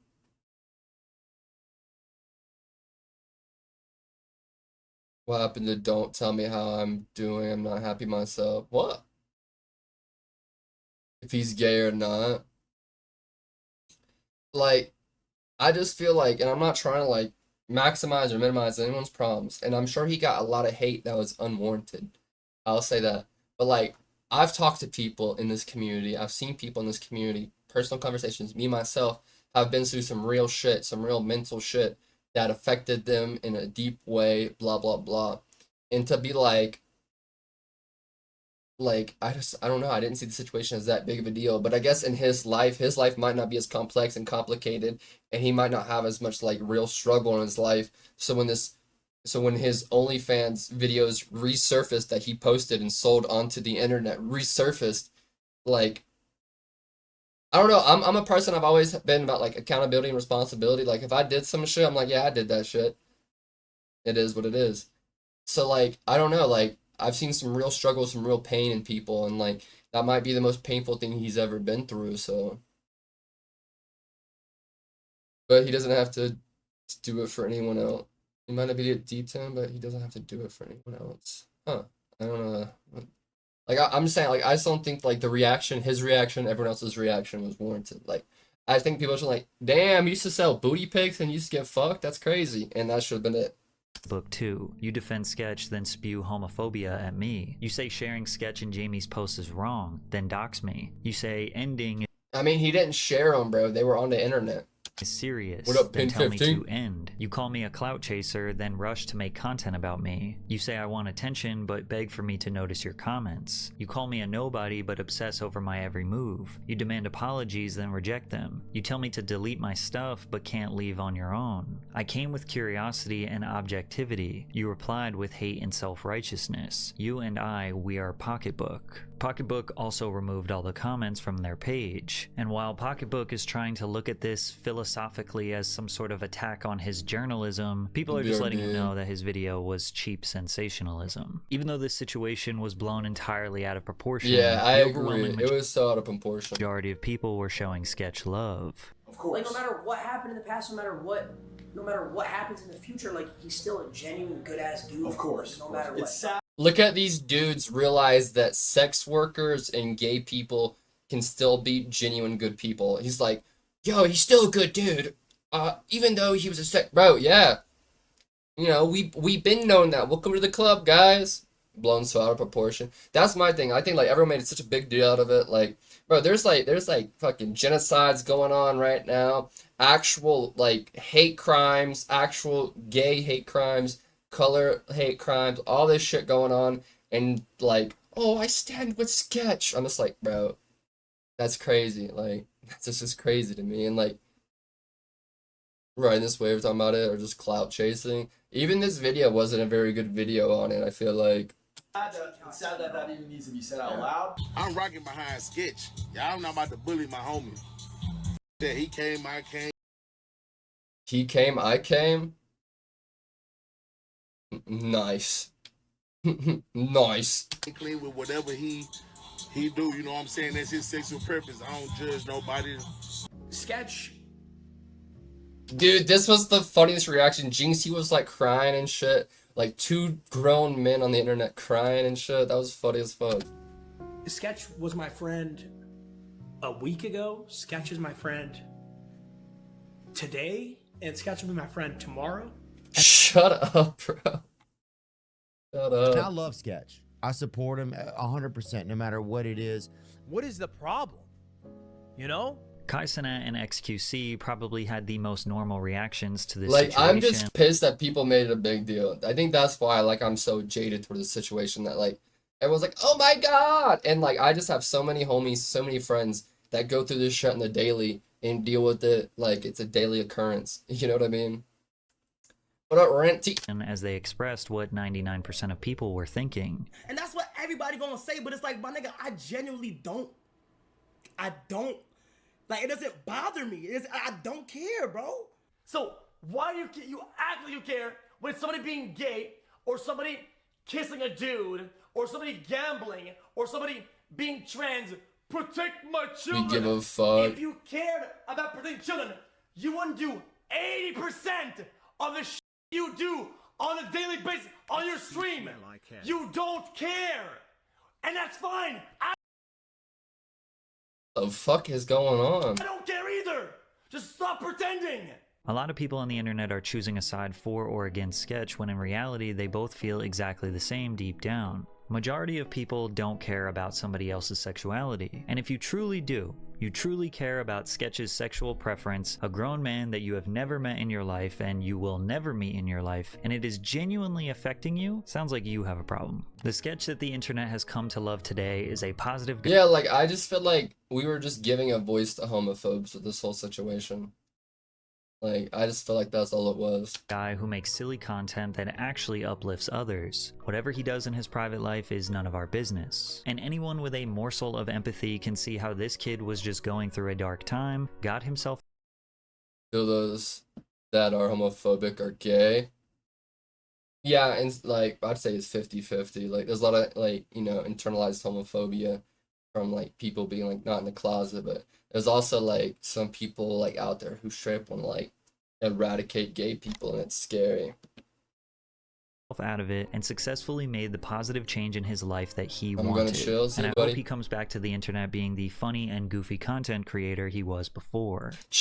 what happened to don't tell me how I'm doing? I'm not happy myself. What? If he's gay or not? Like, I just feel like, and I'm not trying to like maximize or minimize anyone's problems, and I'm sure he got a lot of hate that was unwarranted. I'll say that. But like, I've talked to people in this community, I've seen people in this community, personal conversations, me myself, have been through some real shit, some real mental shit that affected them in a deep way, blah blah blah. And to be like I don't know, I didn't see the situation as that big of a deal, but I guess in his life might not be as complex and complicated, and he might not have as much like real struggle in his life. So when his OnlyFans videos resurfaced that he posted and sold onto the internet resurfaced, like I don't know, I'm a person, I've always been about like accountability and responsibility. Like if I did some shit, I'm like, yeah, I did that shit. It is what it is. So like I don't know, like I've seen some real struggle, some real pain in people, and like that might be the most painful thing he's ever been through. So, but he doesn't have to do it for anyone else. He might not be deep to him, but he doesn't have to do it for anyone else. Huh? I don't know. Like I'm just saying, like I just don't think like his reaction, everyone else's reaction was warranted. Like I think people should like, damn, you used to sell booty pics and you used to get fucked. That's crazy, and that should have been it. Book 2. You defend Sketch, then spew homophobia at me. You say sharing Sketch and Jamie's post is wrong, then dox me. You say ending I mean, he didn't share them, bro. They were on the internet. is serious, What up, then Pin tell 15? me to end. You call me a clout chaser, then rush to make content about me. You say I want attention, but beg for me to notice your comments. You call me a nobody, but obsess over my every move. You demand apologies, then reject them. You tell me to delete my stuff, but can't leave on your own. I came with curiosity and objectivity. You replied with hate and self-righteousness. You and I, we are Pocketbook. Pocketbook also removed all the comments from their page, and while Pocketbook is trying to look at this philosophically as some sort of attack on his journalism, people are just letting him know that his video was cheap sensationalism. Even though this situation was blown entirely out of proportion, Yeah, I the agree. overwhelming It was so out of proportion. majority of people were showing Sketch love. Of course. Like no matter what happened in the past, no matter what happens in the future, like he's still a genuine good ass dude. Of course. No matter what. It's sad. Look at these dudes realize that sex workers and gay people can still be genuine good people. He's like, yo, he's still a good dude. Even though he was a sex bro, yeah. You know, we've been known that. Welcome to the club, guys. Blown so out of proportion. That's my thing. I think like everyone made such a big deal out of it. Like, bro, there's like fucking genocides going on right now. Actual like hate crimes, actual gay hate crimes, color hate crimes, all this shit going on, and like, oh, I stand with Sketch. I'm just like, bro, that's crazy. Like, that's just crazy to me. And like, riding this wave talking about it, or just clout chasing. Even this video wasn't a very good video on it, I feel like. It's sad that that even needs to be said out loud. I'm rocking behind Sketch. Y'all not about to bully my homie. Yeah, he came, I came. He came, I came. Nice. Nice. Clean with whatever he do, you know what I'm saying? That's his sexual purpose. I don't judge nobody. Sketch. Dude, this was the funniest reaction. Jinx, he was like crying and shit. Like 2 grown men on the internet crying and shit. That was funny as fuck. Sketch was my friend a week ago. Sketch is my friend today, and Sketch will be my friend tomorrow. Shut up, bro. Shut up. And I love Sketch. I support him 100%, no matter what it is. What is the problem? You know? Kaisana and XQC probably had the most normal reactions to this like, situation. I'm just pissed that people made it a big deal. I think that's why like I'm so jaded toward the situation that like everyone's like, oh my god, and like I just have so many homies, so many friends that go through this shit on the daily and deal with it like it's a daily occurrence. You know what I mean? What up, Renty? And as they expressed what 99% of people were thinking. And that's what everybody gonna say, but it's like, my nigga, I genuinely don't. Like, it doesn't bother me. I don't care, bro. So why do you act like you care when it's somebody being gay, or somebody kissing a dude, or somebody gambling, or somebody being trans? Protect my children. We give a fuck. If you cared about protecting children, you wouldn't do 80% of the shit you do on a daily basis on your stream. You don't care, and that's fine. The fuck is going on? I don't care either. Just stop pretending. A lot of people on the internet are choosing a side for or against Sketch when in reality they both feel exactly the same deep down. Majority of people don't care about somebody else's sexuality, and if you truly do, you truly care about Sketch's sexual preference, a grown man that you have never met in your life and you will never meet in your life, and it is genuinely affecting you, sounds like you have a problem. The Sketch that the internet has come to love today is a positive... Yeah, like, I just feel like we were just giving a voice to homophobes with this whole situation. Like, I just feel like that's all it was. Guy who makes silly content that actually uplifts others. Whatever he does in his private life is none of our business. And anyone with a morsel of empathy can see how this kid was just going through a dark time, got himself... So those that are homophobic are gay. Yeah, and like, I'd say it's 50-50. Like, there's a lot of, like, you know, internalized homophobia from, like, people being, like, not in the closet, but there's also, like, some people, like, out there who straight up want to, like, eradicate gay people, and it's scary. Out of it and successfully made the positive change in his life that he I'm wanted. Gonna chill, and I buddy. hope he comes back to the internet being the funny and goofy content creator he was before. Chill!